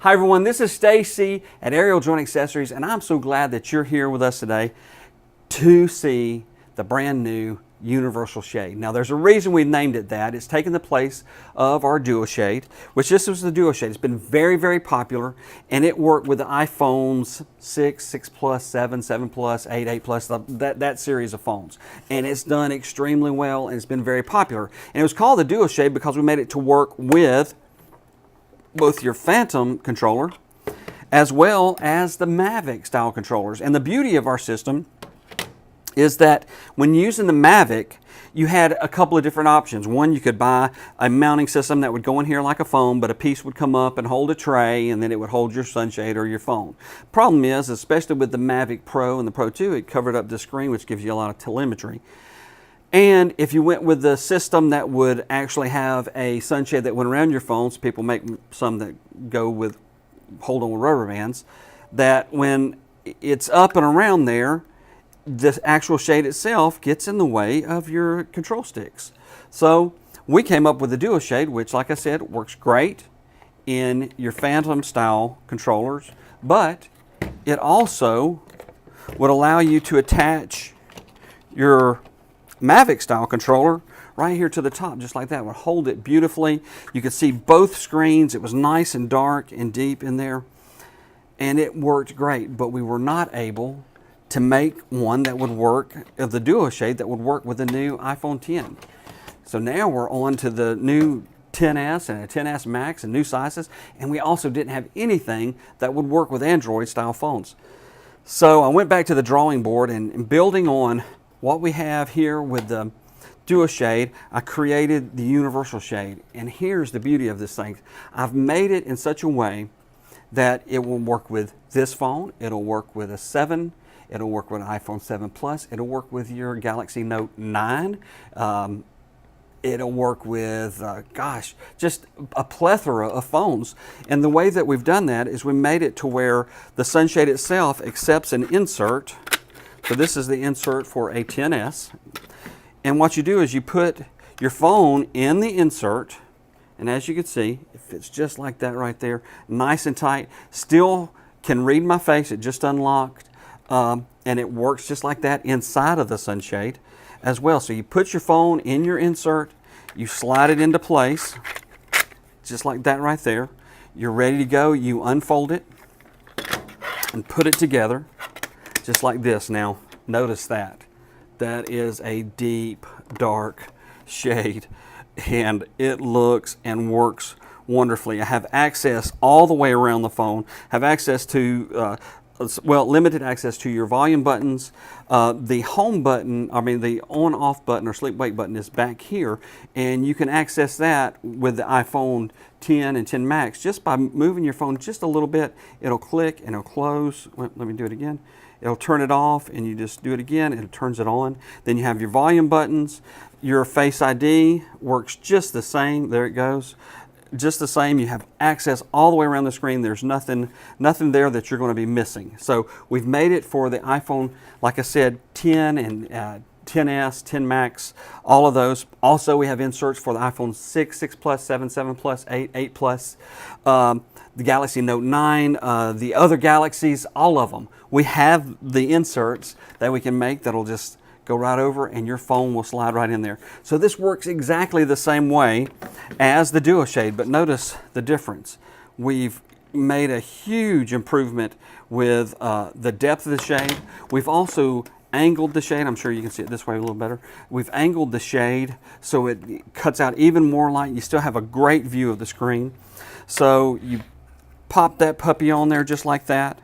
Hi everyone, this is Stacy at Aerial Joint Accessories, and I'm so glad that you're here with us today to see the brand new universal shade. Now there's a reason we named it that. It's taken the place of our DuoShade, which this was the DuoShade. It's been very, very popular, and it worked with the iPhones 6, 6 Plus, 7, 7 Plus, 8, 8 Plus, that series of phones. And it's done extremely well, and it's been very popular. And it was called the DuoShade because we made it to work with both your Phantom controller as well as the Mavic style controllers. And the beauty of our system is that when using the Mavic, you had a couple of different options. One, you could buy a mounting system that would go in here like a phone, but a piece would come up and hold a tray, and then it would hold your sunshade or your phone. Problem is, especially with the Mavic Pro and the Pro 2, it covered up the screen, which gives you a lot of telemetry. And if you went with the system that would actually have a sunshade that went around your phones, people make some that go with, hold on with rubber bands, that when it's up and around there, the actual shade itself gets in the way of your control sticks. So we came up with the DuoShade, which, like I said, works great in your Phantom style controllers, but it also would allow you to attach your Mavic style controller right here to the top, just like that. It would hold it beautifully. You could see both screens. It was nice and dark and deep in there, and it worked great. But we were not able to make one that would work, of the DuoShade, that would work with the new iPhone 10. So now we're on to the new 10s and a 10s Max and new sizes, and we also didn't have anything that would work with Android style phones. So I went back to the drawing board, and building on what we have here with the DuoShade, I created the universal shade. And here's the beauty of this thing. I've made it in such a way that it will work with this phone, it'll work with a 7, it'll work with an iPhone 7 Plus, it'll work with your Galaxy Note 9, it'll work with, gosh, just a plethora of phones. And the way that we've done that is we made it to where the sunshade itself accepts an insert. So this is the insert for a 10s. And what you do is you put your phone in the insert, and as you can see, it fits just like that right there, nice and tight. Still can read my face, it just unlocked, and it works just like that inside of the sunshade as well. So you put your phone in your insert, you slide it into place, just like that right there. You're ready to go, you unfold it and put it together. Just like this. Now, notice that. That is a deep, dark shade, and it looks and works wonderfully. I have access all the way around the phone, have access to, well, limited access to your volume buttons. The home button, the on-off button or sleep-wake button is back here, and you can access that with the iPhone 10 and 10 Max just by moving your phone just a little bit. It'll click and it'll close. Let me do it again. It'll turn it off, and you just do it again, and it turns it on. Then you have your volume buttons. Your Face ID works just the same. There it goes. Just the same. You have access all the way around the screen. There's nothing there that you're going to be missing. So we've made it for the iPhone, like I said, 10 and 10s, 10 Max, all of those. Also, we have inserts for the iPhone 6, 6 Plus, 7, 7 Plus, 8, 8 Plus, the Galaxy Note 9, the other Galaxies, all of them. We have the inserts that we can make that'll just go right over, and your phone will slide right in there. So this works exactly the same way as the DuoShade, but notice the difference. We've made a huge improvement with the depth of the shade. We've also angled the shade. I'm sure you can see it this way a little better. We've angled the shade so it cuts out even more light. You still have a great view of the screen. So you pop that puppy on there just like that.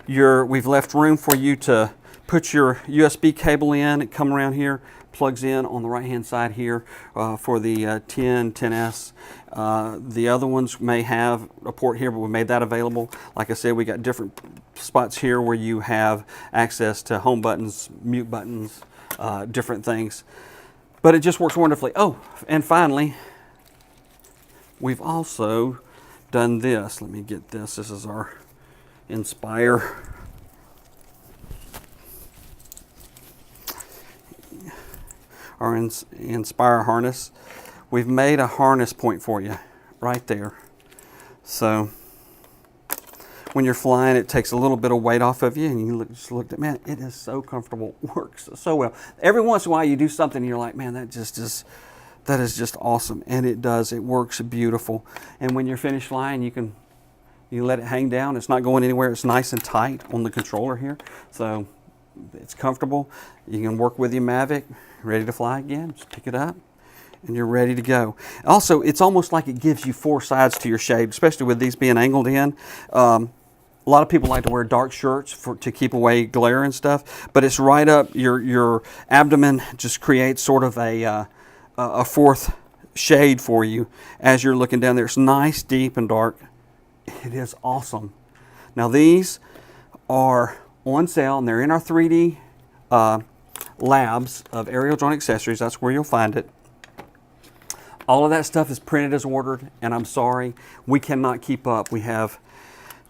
We've left room for you to put your USB cable in. It comes around here, plugs in on the right hand side here for the 10, 10s. The other ones may have a port here, but we made that available. Like I said, we got different spots here where you have access to home buttons, mute buttons, different things. But it just works wonderfully. Oh, and finally, we've also done this. Let me get this. This is our Inspire. Our Inspire harness. We've made a harness point for you right there. So when you're flying, it takes a little bit of weight off of you, and you just looked at, man, it is so comfortable, works so well. Every once in a while you do something and you're like, man, that is just awesome. And it does, it works beautiful. And when you're finished flying, you let it hang down. It's not going anywhere. It's nice and tight on the controller here. So it's comfortable. You can work with your Mavic, ready to fly again. Just pick it up and you're ready to go. Also, it's almost like it gives you 4 sides to your shade, especially with these being angled in. A lot of people like to wear dark shirts to keep away glare and stuff, but it's right up your abdomen. Just creates sort of a 4th shade for you as you're looking down there. It's nice, deep, and dark. It is awesome. Now these are on sale, and they're in our 3D labs of aerial drone accessories. That's where you'll find it. All of that stuff is printed as ordered, and I'm sorry, we cannot keep up. We have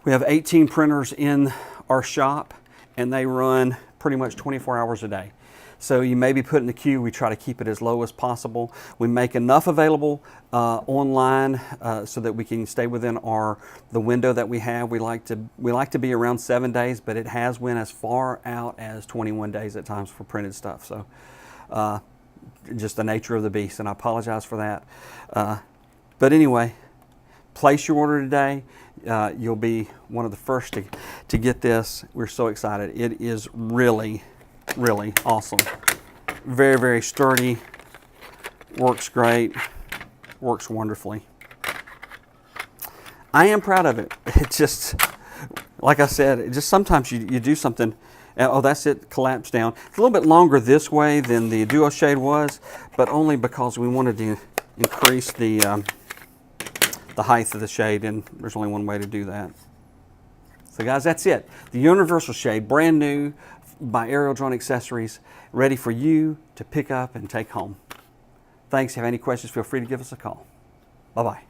18 printers in our shop, and they run pretty much 24 hours a day. So you may be put in the queue. We try to keep it as low as possible. We make enough available online so that we can stay within the window that we have. We like to be around 7 days, but it has went as far out as 21 days at times for printed stuff. So just the nature of the beast, and I apologize for that. But anyway, place your order today. You'll be one of the first to get this. We're so excited. It is really awesome. Very, very sturdy. Works great. Works wonderfully. I am proud of it. It just, like I said, it just sometimes you do something. Oh, that's it, collapsed down. It's a little bit longer this way than the DuoShade was, but only because we wanted to increase the height of the shade, and there's only one way to do that. So guys, that's it. The Universal Shade, brand new by Aerial Drone Accessories, ready for you to pick up and take home. Thanks. If you have any questions, feel free to give us a call. Bye-bye.